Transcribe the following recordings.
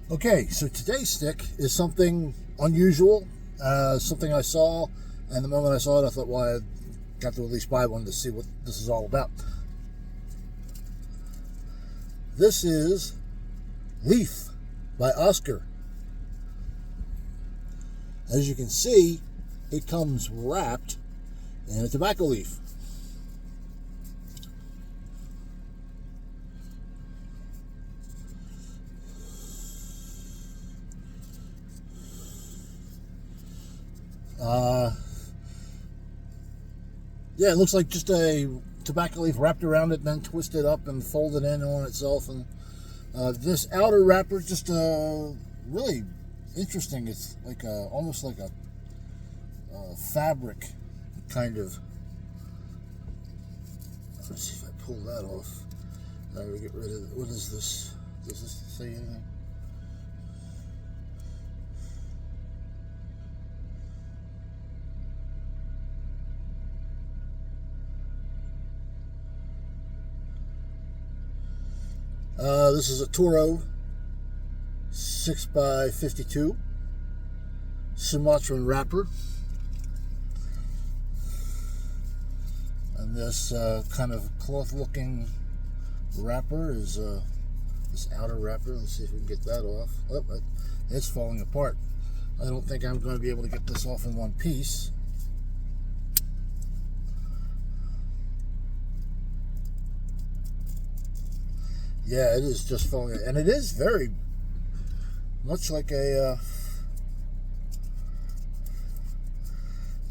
Okay, so today's stick is something unusual, something I saw, and the moment I saw it, I thought, well, I got to at least buy one to see what this is all about. This is Leaf by Oscar. As you can see, it comes wrapped in a tobacco leaf. Yeah, it looks like just a tobacco leaf wrapped around it and then twisted up and folded in on itself. And this outer wrapper is just really interesting. It's like almost like a fabric kind of. Let's see if I pull that off. We get rid of it. What is this? Does this say anything? This is a Toro 6x52 Sumatran wrapper. And this kind of cloth looking wrapper is this outer wrapper. Let's see if we can get that off. Oh, it's falling apart. I don't think I'm going to be able to get this off in one piece. Yeah, it is just falling, and it is very much like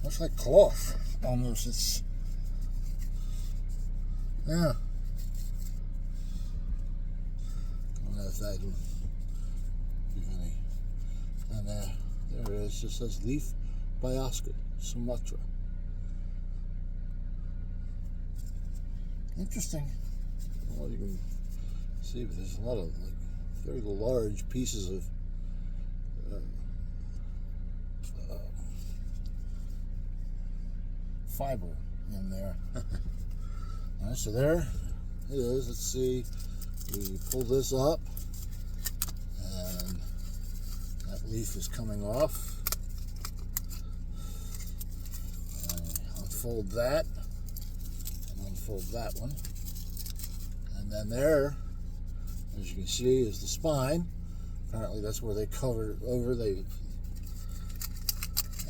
much like cloth almost. It's yeah. I don't know if that'll give any. And there it is. Just says Leaf by Oscar, Sumatra. Interesting. Well, you can see, but there's a lot of very large pieces of fiber in there. All right, so there it is. Let's see. We pull this up, and that leaf is coming off. And unfold that, and unfold that one, and then there, as you can see, is the spine. Apparently that's where they covered it over. And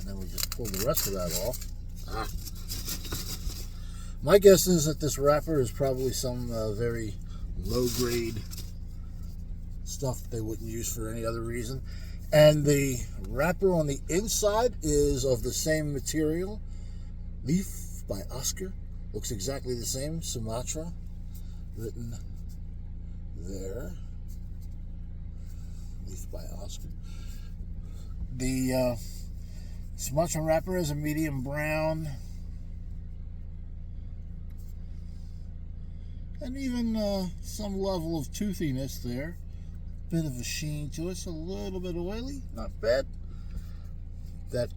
then we just pull the rest of that off. My guess is that this wrapper is probably some very low-grade stuff that they wouldn't use for any other reason. And the wrapper on the inside is of the same material. Leaf by Oscar. Looks exactly the same. Sumatra. Written there. Leaf by Oscar. The Sumatran wrapper is a medium brown. And even some level of toothiness there. Bit of a sheen to it. It's a little bit oily. Not bad. That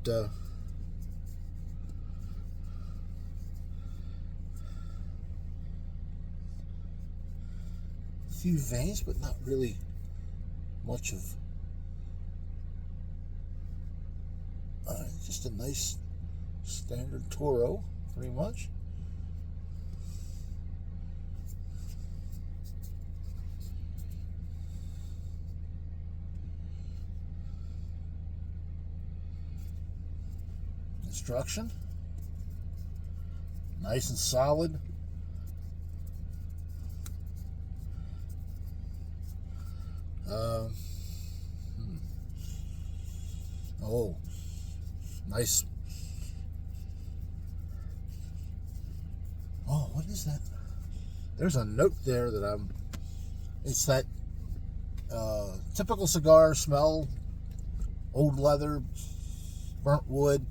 few veins, but not really much of. Just a nice standard Toro, pretty much. Construction, nice and solid. Oh, nice. Oh, what is that? There's a note there that it's that typical cigar smell, old leather, burnt wood.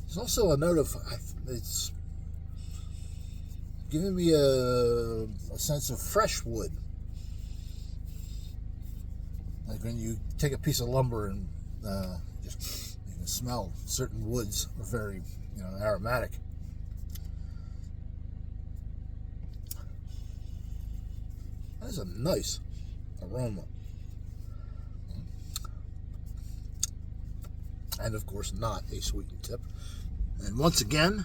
There's also a note of, it's giving me a sense of fresh wood. Like when you take a piece of lumber and just you can smell certain woods are very, aromatic. That is a nice aroma. And of course, not a sweetened tip. And once again,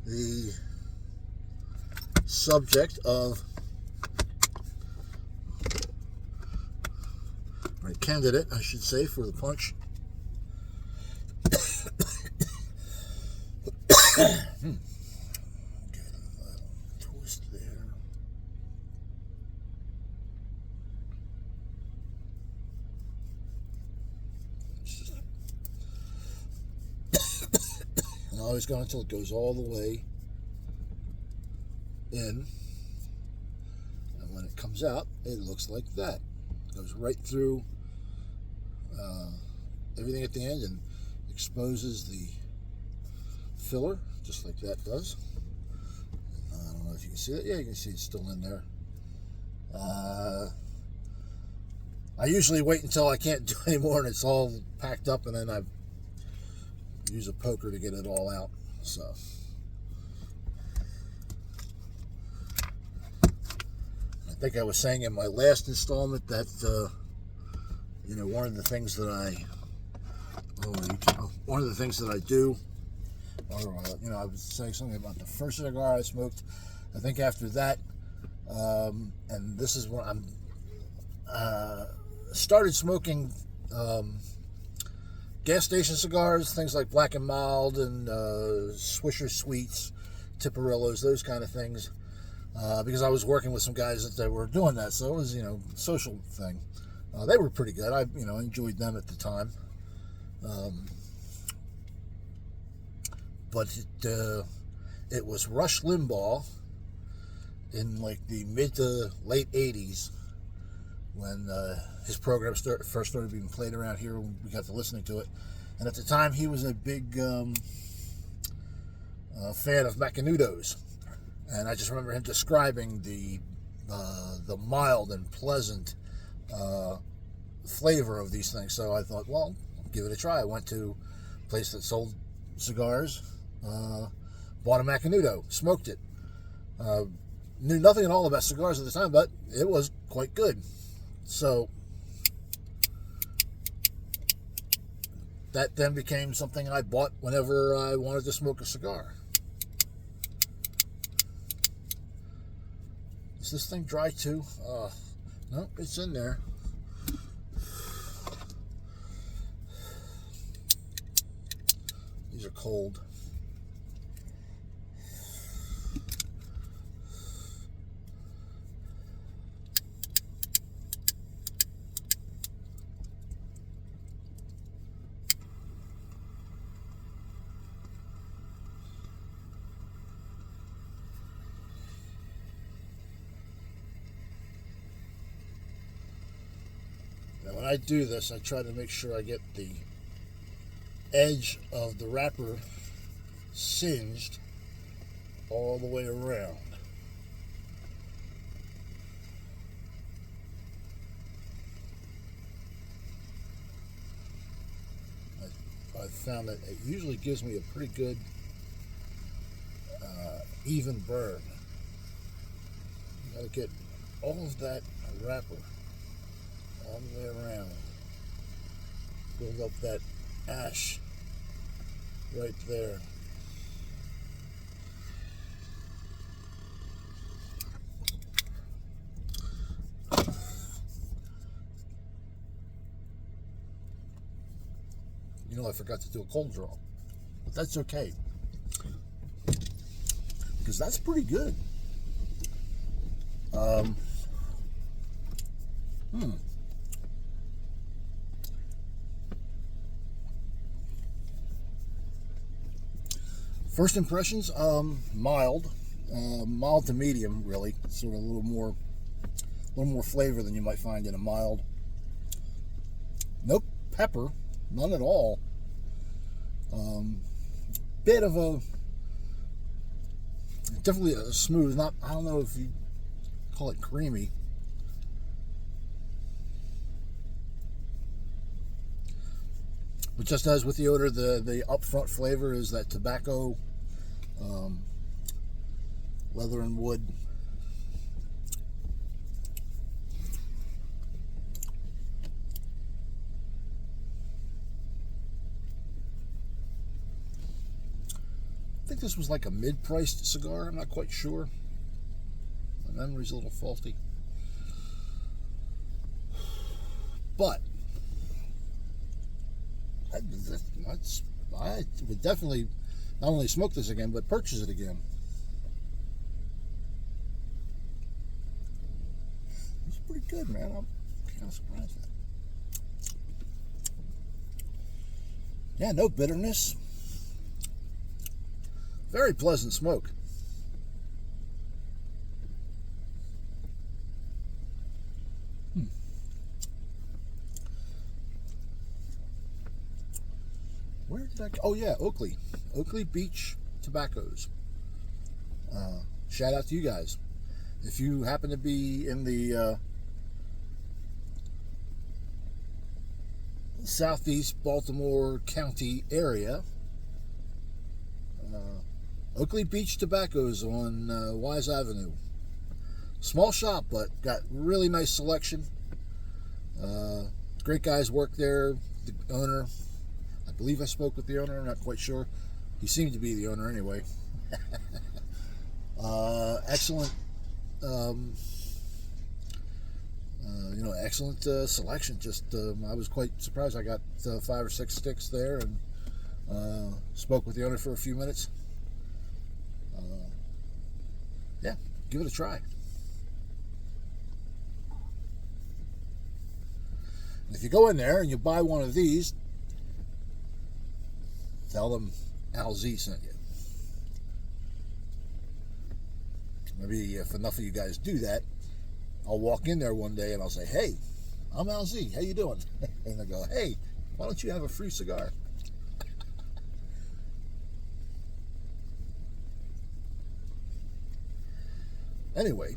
the subject of my candidate, I should say, for the punch. Twist there. And I always go until it goes all the way in, and when it comes out, it looks like that. It goes right through everything at the end and exposes the filler, just like that does. I don't know if you can see that. Yeah, you can see it's still in there. I usually wait until I can't do anymore and it's all packed up, and then I use a poker to get it all out. So I think I was saying in my last installment that one of the things that one of the things that I do, or I was saying something about the first cigar I smoked. I think after that, and this is when I'm started smoking gas station cigars, things like Black and Mild and Swisher Sweets, Tiparillos, those kind of things, because I was working with some guys that they were doing that, so it was a social thing. They were pretty good. I enjoyed them at the time, but it was Rush Limbaugh in like the mid to late 80s when his program first started being played around here, when we got to listening to it. And at the time, he was a big fan of Macanudos. And I just remember him describing the mild and pleasant flavor of these things. So I thought, well, I'll give it a try. I went to a place that sold cigars, bought a Macanudo, smoked it. Knew nothing at all about cigars at the time, but it was quite good. So that then became something I bought whenever I wanted to smoke a cigar. Is this thing dry too? No, it's in there. These are cold. When I do this, I try to make sure I get the edge of the wrapper singed all the way around. I found that it usually gives me a pretty good even burn. You gotta get all of that wrapper all the way around. Build up that ash right there. I forgot to do a cold draw, but that's okay, because that's pretty good. First impressions, mild to medium, really. Sort of a little more flavor than you might find in a mild. Nope, pepper, none at all. Bit of a, definitely a smooth, not, I don't know if you call it creamy. But just as with the odor, the upfront flavor is that tobacco, leather and wood think this was like a mid-priced cigar. I'm not quite sure. My memory's a little faulty. But I would definitely not only smoke this again, but purchase it again. It's pretty good, man. I'm kind of surprised at that. Yeah, no bitterness. Very pleasant smoke. Where did I go? Oh yeah, Oakley Beach Tobaccos. Shout out to you guys. If you happen to be in the southeast Baltimore County area, Oakley Beach Tobaccos on Wise Avenue. Small shop, but got really nice selection. Great guys work there. The owner, I believe I spoke with the owner. I'm not quite sure. He seemed to be the owner anyway. Excellent, excellent selection. Just I was quite surprised. I got 5 or 6 sticks there, and spoke with the owner for a few minutes. Yeah, give it a try. And if you go in there and you buy one of these, tell them Al Z sent you. Maybe if enough of you guys do that, I'll walk in there one day and I'll say, "Hey, I'm Al Z. How you doing?" And they'll go, "Hey, why don't you have a free cigar?" Anyway,